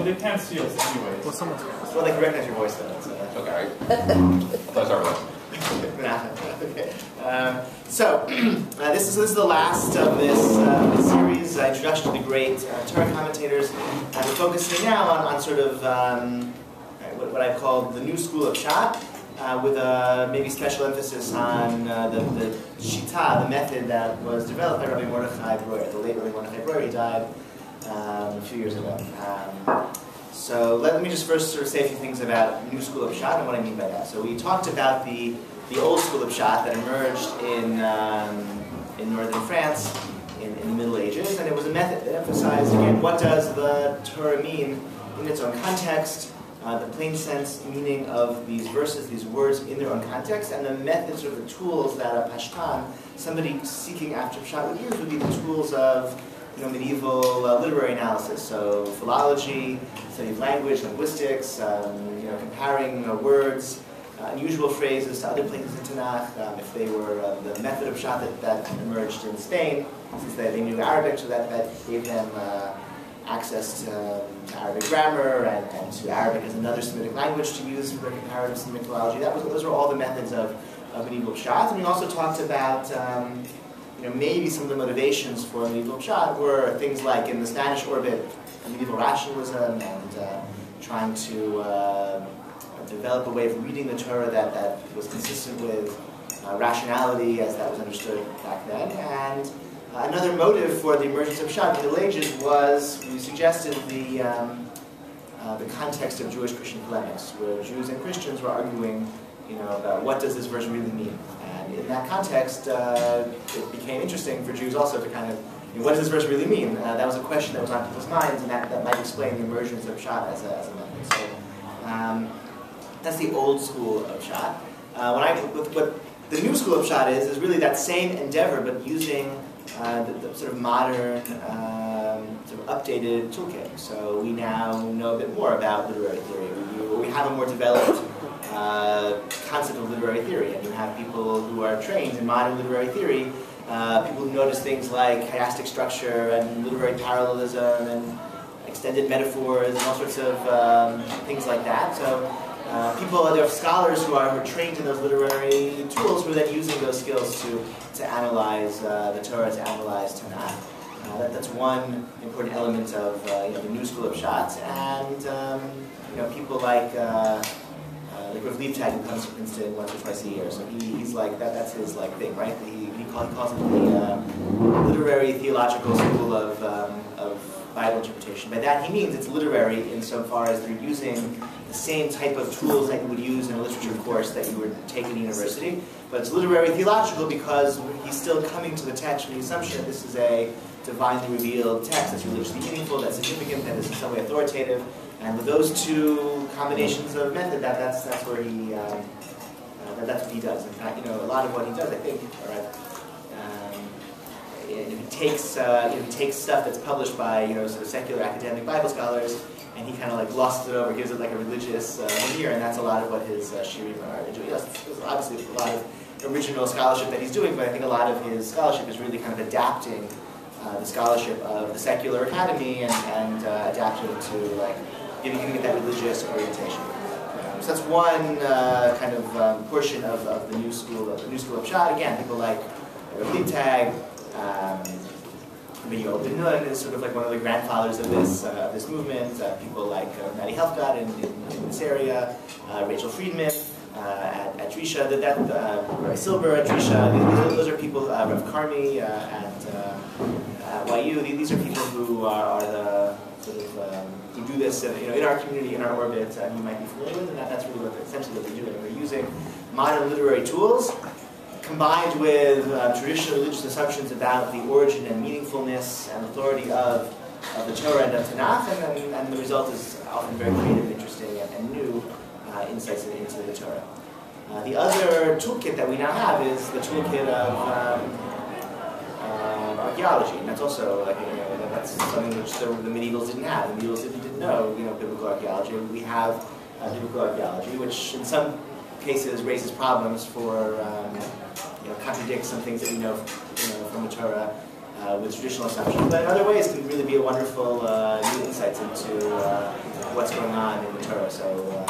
they can't see us anyways. Well, they can recognize your voice though. Okay, right? That's our relationship. Okay. This is the last of this series, Introduction to the Great Torah Commentators. And we're focusing now on sort of what I've called the new school of Pshat, with a maybe special emphasis on the shita, the method that was developed by Rabbi Mordechai Breuer, the late Rabbi Mordechai Breuer. He died a few years ago. So let me just first sort of say a few things about new school of Pshat and what I mean by that. So we talked about the old school of Pshat that emerged in northern France in the Middle Ages, and it was a method that emphasized, again, what does the Torah mean in its own context, the plain sense meaning of these verses, these words in their own context, and the methods or the tools that a Pashtan, somebody seeking after Pshat would use, would be the tools of medieval literary analysis, so philology, study of language, linguistics, comparing words, unusual phrases to other places in Tanakh, if they were the method of Pshat that emerged in Spain, since they knew Arabic, so that gave them access to Arabic grammar and to Arabic as another Semitic language to use for comparative Semitic philology. Those were all the methods of medieval Pshat. And we also talked about maybe some of the motivations for medieval Pshat were things like in the Spanish orbit, medieval rationalism and trying to develop a way of reading the Torah that was consistent with rationality as that was understood back then. And another motive for the emergence of Pshat in the Middle Ages was, we suggested, the context of Jewish-Christian polemics, where Jews and Christians were arguing about what does this verse really mean. And in that context, it became interesting for Jews also to kind of, what does this verse really mean? That was a question that was on people's minds, and that might explain the emergence of Pshat as a method. So that's the old school of Pshat. What the new school of Pshat is really that same endeavor, but using the sort of modern, sort of updated toolkit. So we now know a bit more about literary theory. We have a more developed concept of literary theory, and you have people who are trained in modern literary theory, people who notice things like chiastic structure and literary parallelism and extended metaphors and all sorts of things like that. So there are scholars who are trained in those literary tools who are then using those skills to analyze the Torah, to analyze Tanakh. That's one important element of the new school of Pshat. And people like Rav Liebtag, who comes to Princeton once or twice a year, so he's like that's his thing, right? He calls it the literary theological school of Bible interpretation. By that he means it's literary insofar as they're using the same type of tools that you would use in a literature course that you would take in university, but it's literary theological because he's still coming to the text with the assumption that this is a divinely revealed text that's religiously meaningful, that's significant, that is in some way authoritative. And with those two combinations of method, that's where that's what he does. In fact, a lot of what he does, I think, he takes stuff that's published by sort of secular academic Bible scholars, and he kind of glosses it over, gives it a religious veneer, and that's a lot of what his shirim are doing. There's obviously a lot of original scholarship that he's doing, but I think a lot of his scholarship is really kind of adapting the scholarship of the secular academy and adapting it to giving it that religious orientation. So that's one kind of portion of the new school of Pshat. Again, people like Rav Liebtag, Ben-Nun is sort of one of the grandfathers of this movement. People like Maddie Helfgott in this area, Rachel Friedman at Drisha, Rabbi Silber at Drisha. Those are people. Rav Karmi at YU. These are people who are the sort of who do this in our community, in our orbit, you might be familiar with, and that's really essentially what they're doing. They're using modern literary tools combined with traditional religious assumptions about the origin and meaningfulness and authority of the Torah and of Tanakh, and the result is often very creative, interesting, and new insights into the Torah. The other toolkit that we now have is the toolkit of archaeology, and that's also that's something which the medievals didn't have. The medievals didn't know biblical archaeology. We have biblical archaeology, which in some cases raises problems for contradicts some things that we know from the Torah with traditional assumptions, but in other ways can really be a wonderful new insights into what's going on in the Torah. So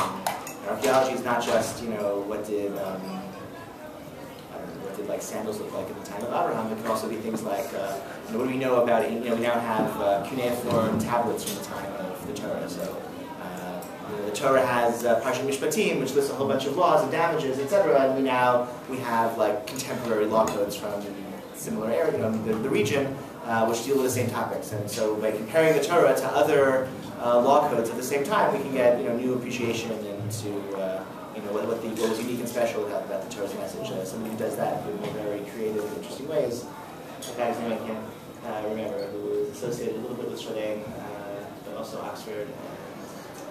archaeology is not just, what did like sandals look like in the time of Abraham. It can also be things like, what do we know about it? We now have cuneiform tablets from the time of the Torah. So the Torah has Parshat Mishpatim, which lists a whole bunch of laws and damages, etc. And we have like contemporary law codes from similar area, the region, which deal with the same topics. And so by comparing the Torah to other law codes at the same time, we can get new appreciation into what was unique and special about the Torah's message. Somebody who does that in very creative and interesting ways. A guy's name I can't remember, who was associated a little bit with Shadang, but also Oxford, and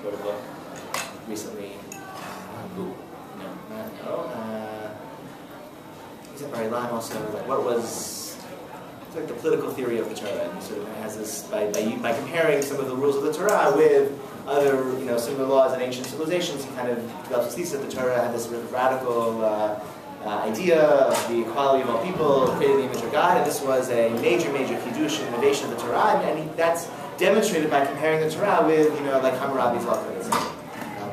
wrote a book recently. He's at Bar-Ilan also. Like, what was like the political theory of the Torah? And he sort of has this by comparing some of the rules of the Torah with other similar laws in ancient civilizations. He kind of develops this thesis that the Torah had this sort of radical idea of the equality of all people, creating the image of God, and this was a major chidush and innovation of the Torah, and that's demonstrated by comparing the Torah with like Hammurabi's law codes.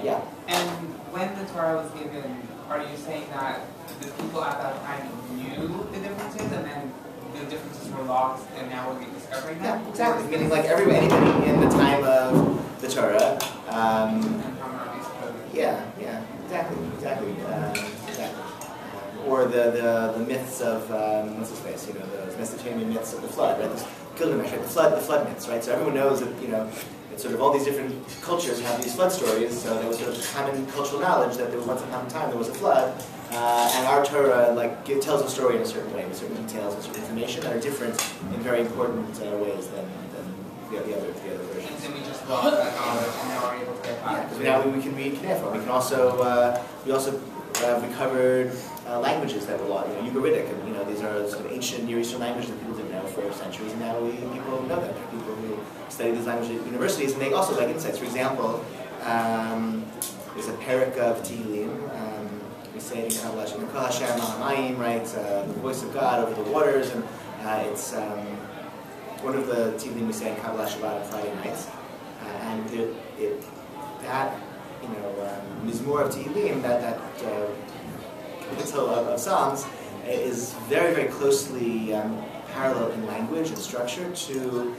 Yeah. And when the Torah was given, are you saying that the people at that time knew the differences, and then the differences were lost, and now we're rediscovering them? Yeah, exactly. Meaning like anybody in the time of the Torah. Exactly. Or the myths of what's his face? The Mesopotamian myths of the flood, right? Gilgamesh, right? The flood myths, right? So everyone knows that that sort of all these different cultures have these flood stories. So there was sort of common cultural knowledge that there was once upon a time there was a flood, and our Torah tells a story in a certain way, with certain details and certain information that are different in very important ways than the other versions. And then we just lost that knowledge, and now we're able to get back. Yeah, because now we can read cuneiform. We can also recovered languages that were lost, Ugaritic, and these are sort of ancient Near Eastern languages that people didn't know for centuries, and now people know them. People who study these languages at universities, and they also like insights. For example, there's a parak of Tehillim. We say it in Kabbalah, Kol Hashem Ha'amayim, right? The voice of God over the waters, and it's one of the Tehillim we say in Kabbalah Shabbat on Friday nights, and that Mizmor of Tehillim, that of Psalms, is very closely parallel in language and structure to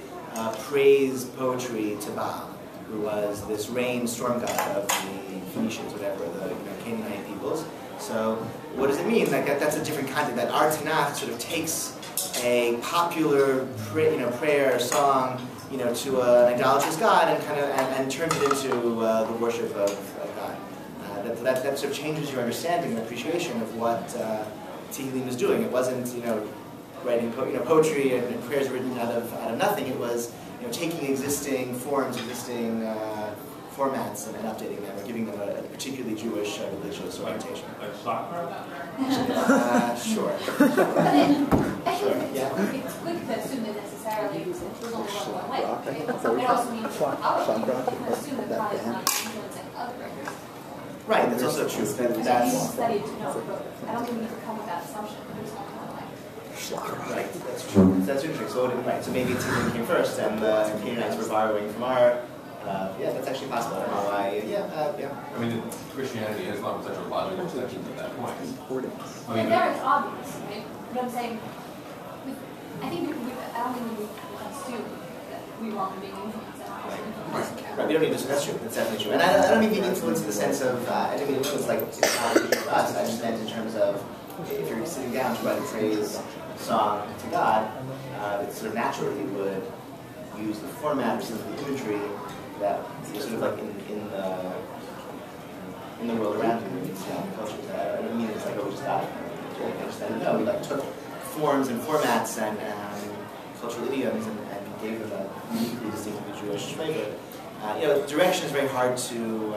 praise poetry to Baal, who was this rain storm god of the Phoenicians, whatever, the Canaanite peoples. So what does it mean? That's a different content. That our Tanakh sort of takes a popular prayer song to an idolatrous god and turns it into the worship of God. That sort of changes your understanding and appreciation of what Tehillim is doing. It wasn't writing poetry and prayers written out of nothing. It was taking existing forms, existing formats, and updating them, or giving them a particularly Jewish religious orientation. Like soccer? Sure. But I think it's good to assume that necessarily it was only one way. It also means our assume that God is not influencing other records. Right, that's also true. That's study to know, but I don't think we need to come with that assumption. Right, that's true. That's interesting. So maybe Tehillim came first, and the Canaanites were borrowing from our. That's actually possible. I don't know why. I mean, Christianity and Islam are such a logical extension at that point. But there it's obvious, right? But I'm saying, I don't think we can assume that we were all being influenced. Right, we don't need to. That's true. That's definitely true. And I don't mean being influenced in the sense of. I don't mean influenced like it's not for us. I just meant in terms of if you're sitting down to write a praise song to God, it's sort of natural that you would use the format or some of the imagery that is sort of like in the world around you, in these cultures. I don't mean it's like we just got it. I just no, we took forms and formats and cultural idioms and gave them a uniquely distinctly Jewish flavor. Direction is very hard to.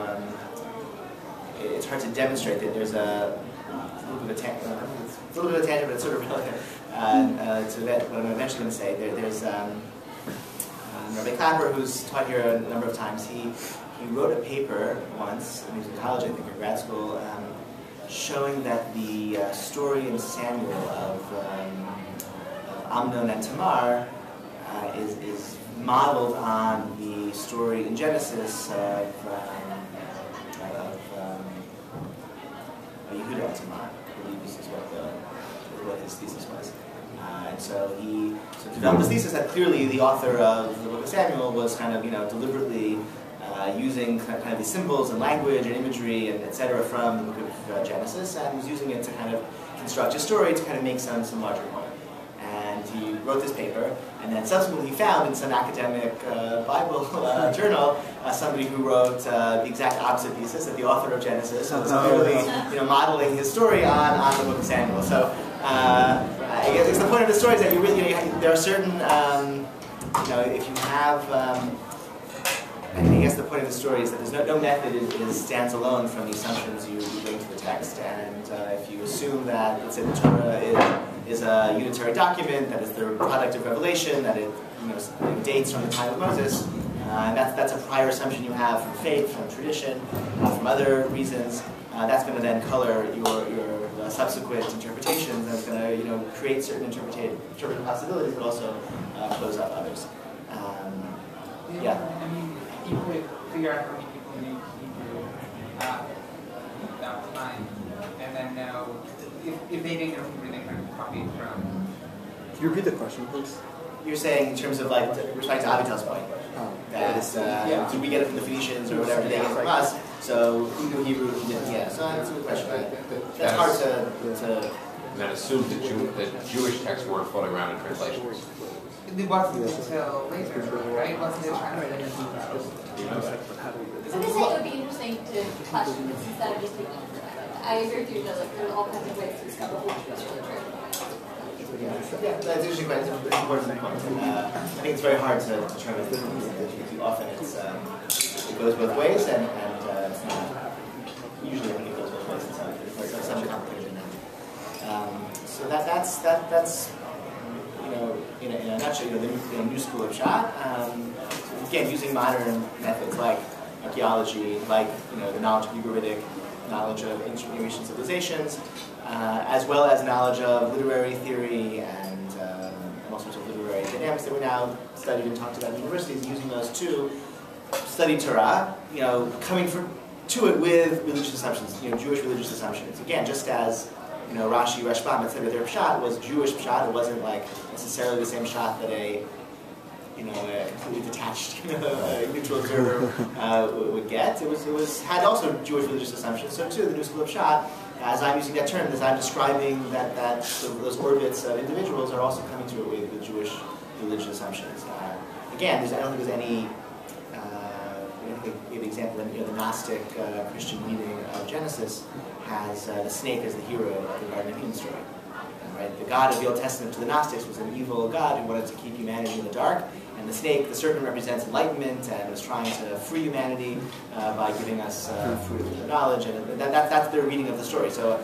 It's hard to demonstrate that there's a little bit of tangent, but it's sort of relevant to what I'm eventually going to say. There's Rabbi Clapper, who's taught here a number of times. He wrote a paper once when he was in college, I think, or grad school, showing that the story in Samuel of Amnon and Tamar is modeled on the story in Genesis of Yehuda Tamar. I believe this is what his thesis was. And so he developed this thesis that clearly the author of the book of Samuel was kind of, deliberately using kind of these symbols and language and imagery and etc. from the book of Genesis, and was using it to kind of construct a story to kind of make some larger point. And he wrote this paper, and then subsequently he found in some academic Bible journal somebody who wrote the exact opposite thesis, that the author of Genesis was clearly modeling his story on the book of Samuel. So I guess the point of the story is that you really, there are certain, if you have, I guess the point of the story is that there's no method stands alone from the assumptions you bring to the text, and if you assume that, let's say, the Torah is a unitary document, that is the product of revelation, that it dates from the time of Moses, and that's a prior assumption you have from faith, from tradition, from other reasons. That's going to then color your subsequent interpretations, and it's going to create certain interpretive possibilities, but also close up others. I mean, you could figure out how many people knew Hebrew at that time, and then know if they didn't know Hebrew, they kind of copied from. Can you repeat the question, please? You're saying in terms of like respect to Avitel's point, that did we get it from the Phoenicians or whatever? Did they get it from us? So who knew Hebrew? Who didn't? Yeah. So that's a good question. That's hard to. And that assumes that Jewish texts weren't floating around in translations. It wasn't until later, right? It wasn't until translated. I would say it would be interesting to question this instead of just taking it for granted. I agree with you, Joe. Like, there's all kinds of ways to discover which was really true. Yeah, that's interesting. It's an important point. I think it's very hard to determine. Often it goes both ways, and usually I think it goes both ways. It's such a complicated now. So that's in a nutshell, the new school of Pshat. Again, using modern methods like archaeology, like the knowledge of Ugaritic, knowledge of ancient Near Eastern civilizations, as well as knowledge of literary theory and all sorts of literary dynamics that we now studied and talked about in universities, using those to study Torah, coming to it with religious assumptions, Jewish religious assumptions. Again, just as Rashi, Rashbam, etc. Their pshat was Jewish pshat. It wasn't like necessarily the same pshat that a completely detached, neutral observer would get. It had also Jewish religious assumptions. So too, the new school of pshat, as I'm using that term, as I'm describing those orbits of individuals, are also coming to it with Jewish religious assumptions. Again, I don't think there's any. The example in the Gnostic Christian reading of Genesis has the snake as the hero of the Garden of Eden story. Right? The God of the Old Testament to the Gnostics was an evil God who wanted to keep humanity in the dark, and the snake, the serpent, represents enlightenment and was trying to free humanity by giving us fruit of knowledge, and that's their reading of the story. So,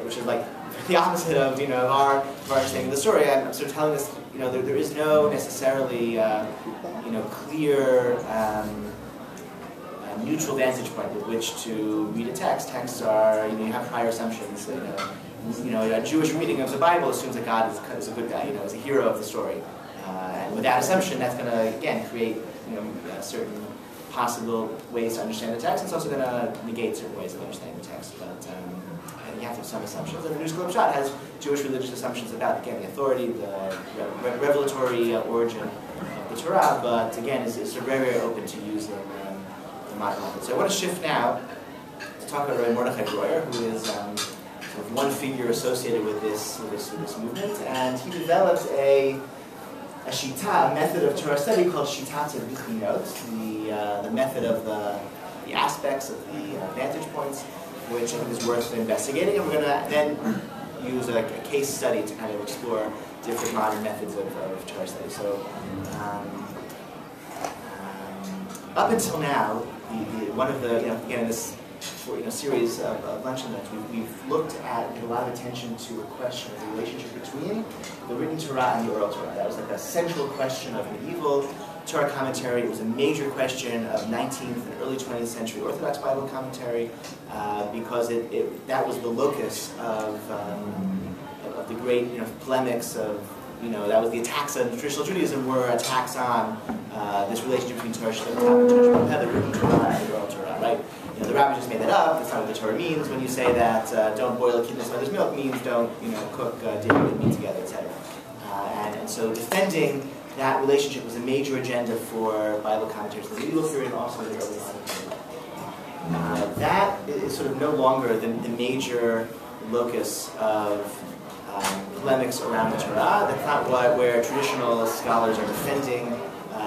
which is like the opposite of our understanding of the story. I'm sort of telling us there is no necessarily clear. Neutral vantage point with which to read a text. Texts are, you have prior assumptions. A Jewish reading of the Bible assumes that God is a good guy, is a hero of the story. And with that assumption, that's going to, again, create, certain possible ways to understand the text. It's also going to negate certain ways of understanding the text. But and you have to have some assumptions. And the New School of Pshat has Jewish religious assumptions about, again, the authority, the revelatory origin of the Torah, but again, is very, very open to using modern method. So I want to shift now to talk about Rabbi Mordechai Breuer, who is sort of one figure associated with this movement, and he developed a shita, a method of Torah study called Shitat Bichinot, the method of the aspects of the vantage points, which I think is worth investigating. And we're going to then use a case study to kind of explore different modern methods of Torah study. So up until now, one of the, again, in this series of luncheon notes, we've looked at, a lot of attention to a question of the relationship between the written Torah and the oral Torah. That was like a central question of medieval Torah commentary. It was a major question of 19th and early 20th century Orthodox Bible commentary, because that was the locus of the great polemics of that was the attacks on traditional Judaism were attacks on this relationship between Torah Shebetach and Torah Shebetach, the written Torah and the oral Torah, right? The Rabbi just made that up. That's not what the Torah means. When you say that don't boil a kid in his mother's milk means don't cook dairy and meat together, etc. And so defending that relationship was a major agenda for Bible commentators in the medieval period and also the early modern period. That is sort of no longer the major locus of polemics around the Torah. That's not where traditional scholars are defending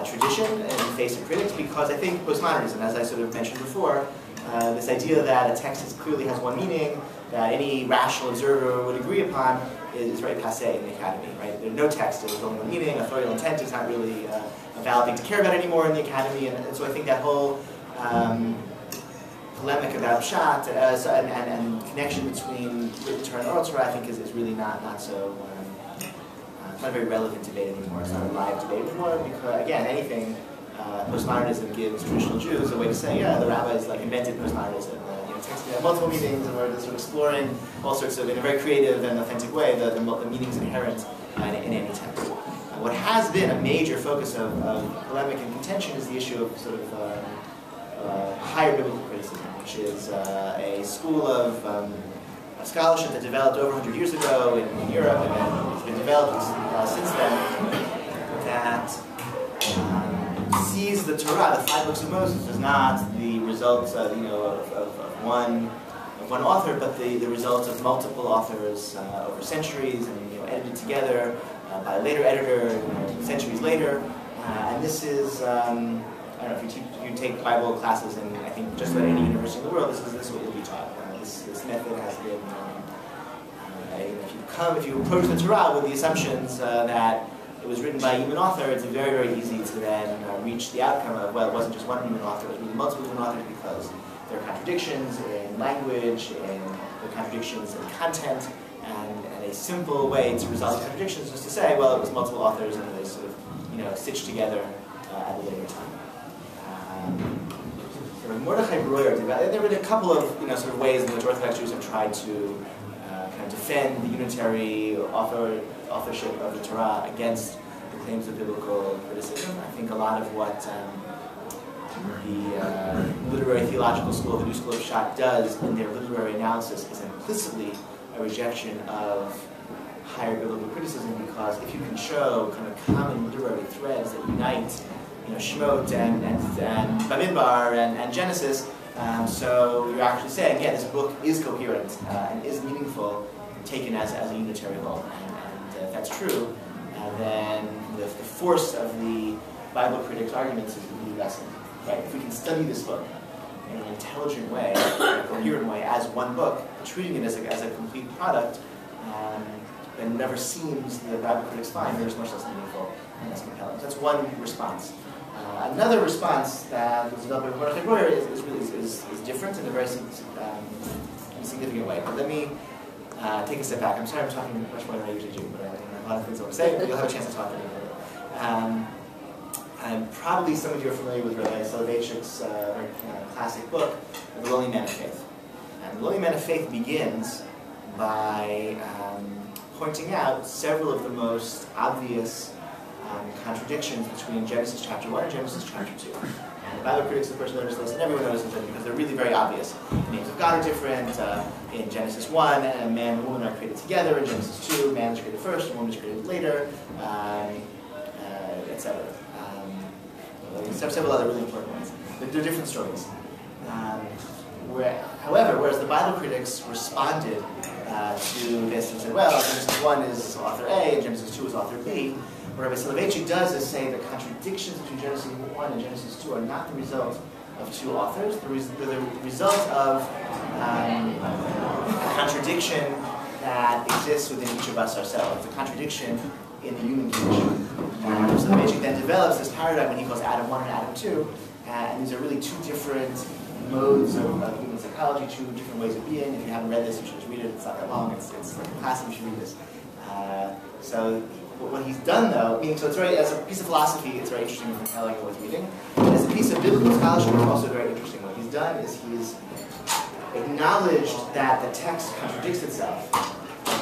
tradition in the face of critics, because I think postmodernism, as I sort of mentioned before, this idea that a text clearly has one meaning, that any rational observer would agree upon, is very passé in the academy, right? There's no text, there's only one meaning, authorial intent is not really a valid thing to care about anymore in the academy, and so I think that whole polemic about Pshat and connection between written Torah and oral Torah, I think is really not so, it's not a very relevant debate anymore, it's not a live debate anymore, because again, anything, postmodernism gives traditional Jews a way to say, yeah, the rabbis invented postmodernism. Texts can have multiple meanings, and we're just exploring all sorts of, in a very creative and authentic way, the meanings inherent in any text. What has been a major focus of polemic and contention is the issue of sort of higher biblical criticism, which is a school of scholarship that developed over 100 years ago in Europe, and it's been developed since then, that sees the Torah, the 5 books of Moses, as not the results of one author, but the results of multiple authors over centuries, and edited together by a later editor centuries later. And this is, I don't know, if you take Bible classes, and I think just about any university in the world, this is what you'll be taught. This method has been, if you approach the Torah with the assumptions that it was written by a human author, it's very, very easy to then reach the outcome of, well, it wasn't just one human author, it was really multiple human authors, because there are contradictions in language, and there are contradictions in content, and a simple way to resolve the contradictions was to say, well, it was multiple authors, and they sort of, stitched together at a later time. Mordechai Breuer, there were a couple of, sort of ways in which Orthodox Jews have tried to kind of defend the unitary authorship of the Torah against the claims of biblical criticism. I think a lot of what the literary theological school, the New School of Pshat, does in their literary analysis is implicitly a rejection of higher biblical criticism, because if you can show kind of common literary threads that unite, Shemot and Bamidbar and Genesis, so you're actually saying, yeah, this book is coherent and is meaningful, taken as a unitary whole. And if that's true, then the force of the Bible critics' arguments is really lessened. Right? If we can study this book in an intelligent way, a coherent way, as one book, treating it as a complete product, then whatever seems the Bible critics find, there's much less meaningful and less compelling. So that's one response. Another response that was developed by Mordechai Breuer is different in a very significant way. But let me take a step back. I'm sorry I'm talking much more than I usually do, but I have a lot of things I want to say, but you'll have a chance to talk to me later. And probably some of you are familiar with Rabbi Soloveitchik's classic book, The Lonely Man of Faith. And The Lonely Man of Faith begins by pointing out several of the most obvious contradictions between Genesis chapter 1 and Genesis chapter 2. And the Bible critics, of course, notice this, and everyone notices it because they're really very obvious. The names of God are different. In Genesis 1, man and woman are created together. In Genesis 2, man is created first, woman is created later, etc. Several other really important ones. They're different stories. However, whereas the Bible critics responded to this and said, well, Genesis 1 is author A and Genesis 2 is author B, what Rabbi Soloveitchik does is say that contradictions between Genesis 1 and Genesis 2 are not the result of two authors. They're the result of a contradiction that exists within each of us ourselves, a contradiction in the human condition. Soloveitchik then develops this paradigm when he calls Adam 1 and Adam 2, and these are really two different modes of human psychology, two different ways of being. If you haven't read this, you should just read it. It's not that long. It's like a classic. You should read this. So what he's done, though, meaning, so it's very, as a piece of philosophy, it's very interesting and compelling and worth reading. And as a piece of biblical scholarship, it's also very interesting. What he's done is he's acknowledged that the text contradicts itself,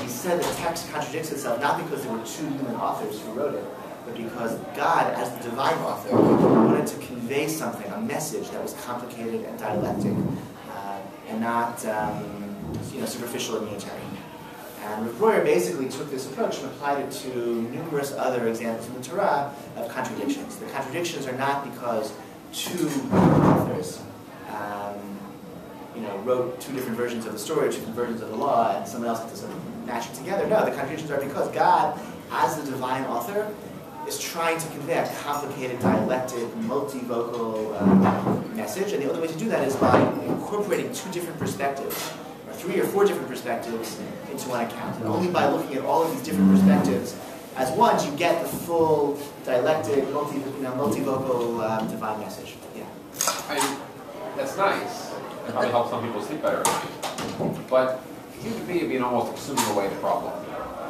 he said the text contradicts itself not because there were two human authors who wrote it, but because God, as the divine author, wanted to convey something, a message that was complicated and dialectic, and not superficial and unitary. And Breuer basically took this approach and applied it to numerous other examples in the Torah of contradictions. The contradictions are not because two authors wrote two different versions of the story, two different versions of the law, and someone else had to sort of match it together. No, the contradictions are because God, as the divine author, is trying to convey a complicated, dialectic, multivocal message, and the only way to do that is by incorporating two different perspectives, or three or four different perspectives, into one account. And only by looking at all of these different perspectives as one, you get the full dialectic, multivocal divine message. Yeah. That's nice. It probably helps some people sleep better at night. But it seems to me of being almost assuming away the problem.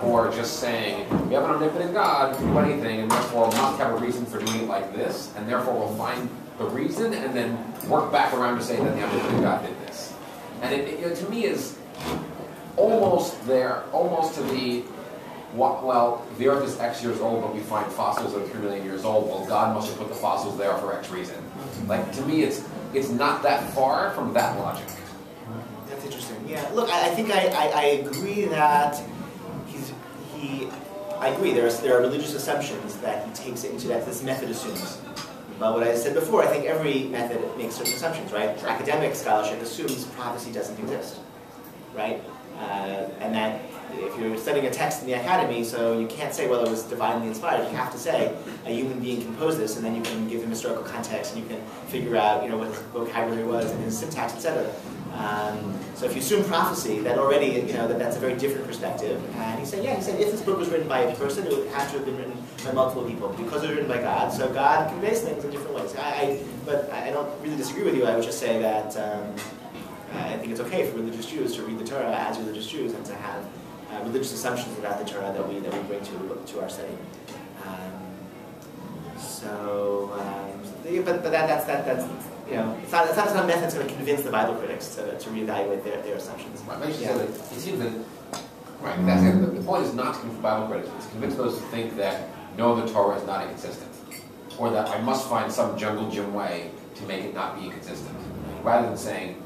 Or just saying, we have an omnipotent God who can do anything, and therefore must have a reason for doing it like this, and therefore we'll find the reason, and then work back around to say that the omnipotent God did this. And it to me is almost there, almost to the, well, the Earth is X years old, but we find fossils that are 3 million years old. Well, God must have put the fossils there for X reason. Like, to me, it's not that far from that logic. That's interesting. Yeah, look, I think I agree that I agree. There are religious assumptions that he takes into that this method assumes. But what I said before, I think every method makes certain assumptions, right? Academic scholarship assumes prophecy doesn't exist, right? And that if you're studying a text in the academy, so you can't say, well, it was divinely inspired. You have to say a human being composed this, and then you can give him historical context, and you can figure out, what his vocabulary was and his syntax, etc. So if you assume prophecy, that already, that's a very different perspective. And he said, if this book was written by a person, it would have to have been written by multiple people because it was written by God. So God conveys things in different ways. But I don't really disagree with you. I would just say that I think it's okay for religious Jews to read the Torah as religious Jews and to have religious assumptions about the Torah that we bring to our study. But that's it's not a method that's going to convince the Bible critics to reevaluate their assumptions. Right, but it seems that, right, that's it. The point is not to convince Bible critics, it's to convince those who think that no, the Torah is not inconsistent, or that I must find some jungle gym way to make it not be inconsistent, rather than saying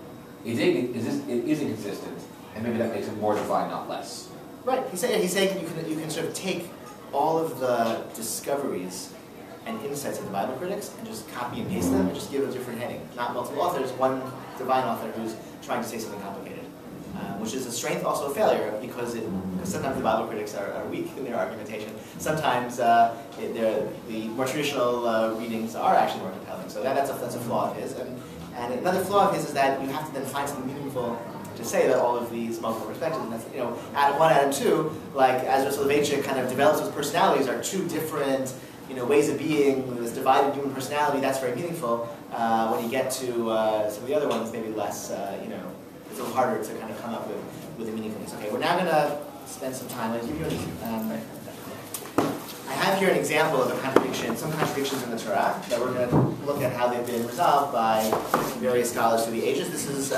it is inconsistent, and maybe that makes it more divine, not less. Right. He's saying you can sort of take all of the discoveries and insights of the Bible critics and just copy and paste them and just give a different heading. Not multiple authors, one divine author who's trying to say something complicated. Which is a strength, also a failure, because sometimes the Bible critics are weak in their argumentation. Sometimes the more traditional readings are actually more compelling. So that's a flaw of his. And another flaw of his is that you have to then find something meaningful to say that all of these multiple perspectives, and that's, Adam 1, Adam 2, like as Soloveitchik kind of develops those personalities, are two different ways of being, this divided human personality. That's very meaningful. When you get to some of the other ones, maybe less, it's a little harder to kind of come up with a meaningfulness. Okay, we're now going to spend some time. I have here an example of a contradiction, some contradictions in the Torah, that we're going to look at how they've been resolved by various scholars through the ages. This is the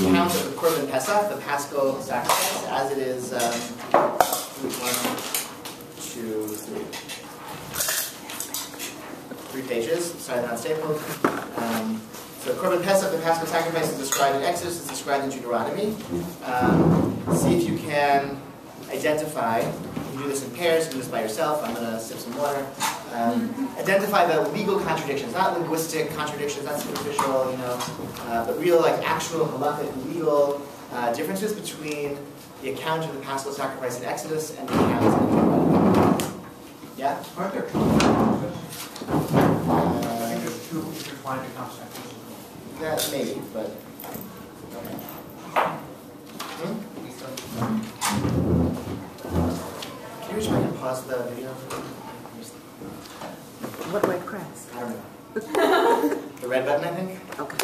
account of the Korban Pesach, the Paschal sacrifice, as it is 3 pages. Sorry, not stapled. So Korban Pesach, the Paschal sacrifice, is described in Exodus, it's described in Deuteronomy. See if you can identify, you can do this in pairs, you can do this by yourself, I'm going to sip some water. Identify the legal contradictions, not linguistic contradictions, not superficial, but real, actual halakhic legal differences between the account of the Paschal sacrifice in Exodus and the account in Deuteronomy. Yeah? Aren't there two? I think there's two intertwined accounts. Yeah, maybe, but okay. Can you try and pause the video? What do I press? I don't know. The red button, I think. Okay.